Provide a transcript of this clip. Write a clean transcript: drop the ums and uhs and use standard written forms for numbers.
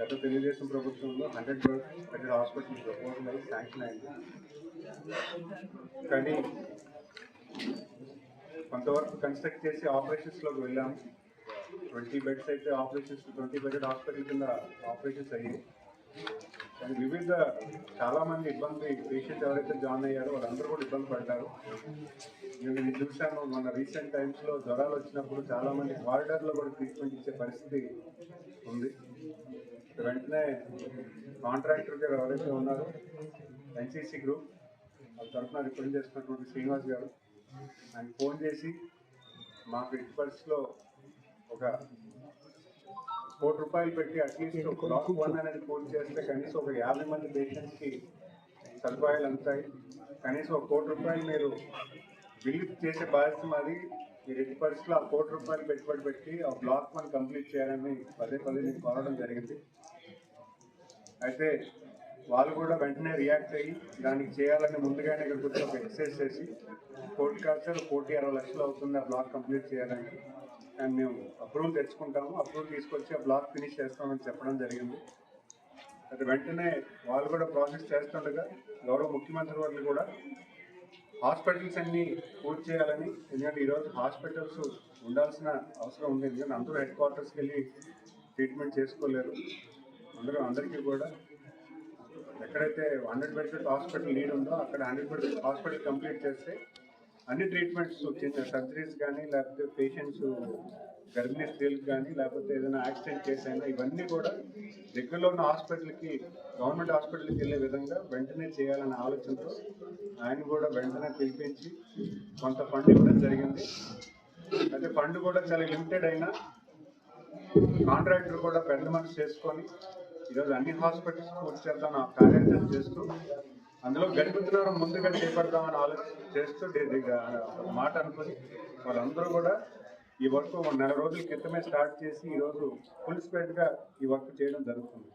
గత తెలుగుదేశం ప్రభుత్వంలో 100 bed hospital proposal అయి శాంక్షన్ అయింది. కానీ కొంతవరకు కన్స్ట్రక్ట్ చేసి ఆపరేషన్స్లోకి వెళ్ళాము. 20 బెడ్స్ అయితే ఆపరేషన్స్, 20 బెడ్ హాస్పిటల్ కింద ఆపరేషన్స్ అయ్యాయి. కానీ వివిధ చాలామంది ఇబ్బంది పేషెంట్ ఎవరైతే జాయిన్ అయ్యారో వాళ్ళందరూ కూడా ఇబ్బంది పడ్డారు. నేను చూశాను, మన రీసెంట్ టైమ్స్లో జ్వరాలు వచ్చినప్పుడు చాలామంది కారిడార్లో కూడా ట్రీట్మెంట్ ఇచ్చే పరిస్థితి ఉంది. వెంటనే కాంట్రాక్టర్ గారు ఎవరైతే ఉన్నారో ఎన్సీసీ గ్రూప్ వాళ్ళ తరఫున రిప్రజెంట్ చేస్తున్నటువంటి శ్రీనివాస్ గారు, ఆయన ఫోన్ చేసి మాకు ఇటు పరిస్థితిలో ఒక ₹1 కోటి పెట్టి అట్లీస్ట్ బ్లాక్ 1 అనేది పూర్తి చేస్తే కనీసం ఒక 50 మంది పేషెంట్స్కి సదుపాయాలు అందుతాయి. కనీసం ₹1 కోటి మీరు బిల్లు చేసే బాధ్యత మాది. మీరు ఎట్టి పరిస్థితుల్లో ₹1 కోటి పెట్టుబడి పెట్టి ఆ బ్లాక్ 1 కంప్లీట్ చేయాలని పదే నేను కోరడం జరిగింది. అయితే వాళ్ళు కూడా వెంటనే రియాక్ట్ అయ్యి దానికి చేయాలని ముందుగానే ఇక్కడికి వచ్చి ఒక ఎక్సైజ్ చేసి ₹1 కాదు సార్, ₹1,60,00,000 అవుతుంది ఆ బ్లాక్ కంప్లీట్ చేయాలని. అండ్ మేము అప్రూవల్ తెచ్చుకుంటాము, అప్రూవల్ తీసుకొచ్చి ఆ బ్లాక్ ఫినిష్ చేస్తామని చెప్పడం జరిగింది. అయితే వెంటనే వాళ్ళు కూడా ప్రాసెస్ చేస్తుండగా గౌరవ ముఖ్యమంత్రి వారు కూడా హాస్పిటల్స్ అన్నీ పూర్తి చేయాలని, ఎందుకంటే ఈరోజు హాస్పిటల్స్ ఉండాల్సిన అవసరం ఉంది. ఎందుకంటే అందరూ హెడ్ క్వార్టర్స్కి వెళ్ళి ట్రీట్మెంట్ చేసుకోలేరు. అందరికీ కూడా ఎక్కడైతే 100 బెడ్ హాస్పిటల్ నీడ్ ఉందో అక్కడ 100 బెడ్ హాస్పిటల్ కంప్లీట్ చేస్తే అన్ని ట్రీట్మెంట్స్, చిన్న సర్జరీస్ కానీ, లేకపోతే పేషెంట్స్ గర్భిణీ స్త్రీలకు కానీ, లేకపోతే ఏదైనా యాక్సిడెంట్ కేసు అయినా ఇవన్నీ కూడా దగ్గరలో ఉన్న హాస్పిటల్కి, గవర్నమెంట్ హాస్పిటల్కి వెళ్ళే విధంగా వెంటనే చేయాలనే ఆలోచనతో ఆయన కూడా వెంటనే పిలిపించి కొంత ఫండ్ ఇవ్వడం జరిగింది. అయితే ఫండ్ కూడా చాలా లిమిటెడ్ అయినా కాంట్రాక్టర్ కూడా పెద్ద మనసు చేసుకొని ఈరోజు అన్ని హాస్పిటల్స్ పూర్తి చేద్దాం కార్యాచరణ చేస్తూ అందులో గడిపుతున్నారు ముందుగా చేపడతామని ఆలోచన చేస్తూ మాట అనుకుని వాళ్ళందరూ కూడా ఈ వర్క్ 1 నెల రోజుల క్రితమే స్టార్ట్ చేసి ఈరోజు ఫుల్ స్పీడ్గా ఈ వర్క్ చేయడం జరుగుతుంది.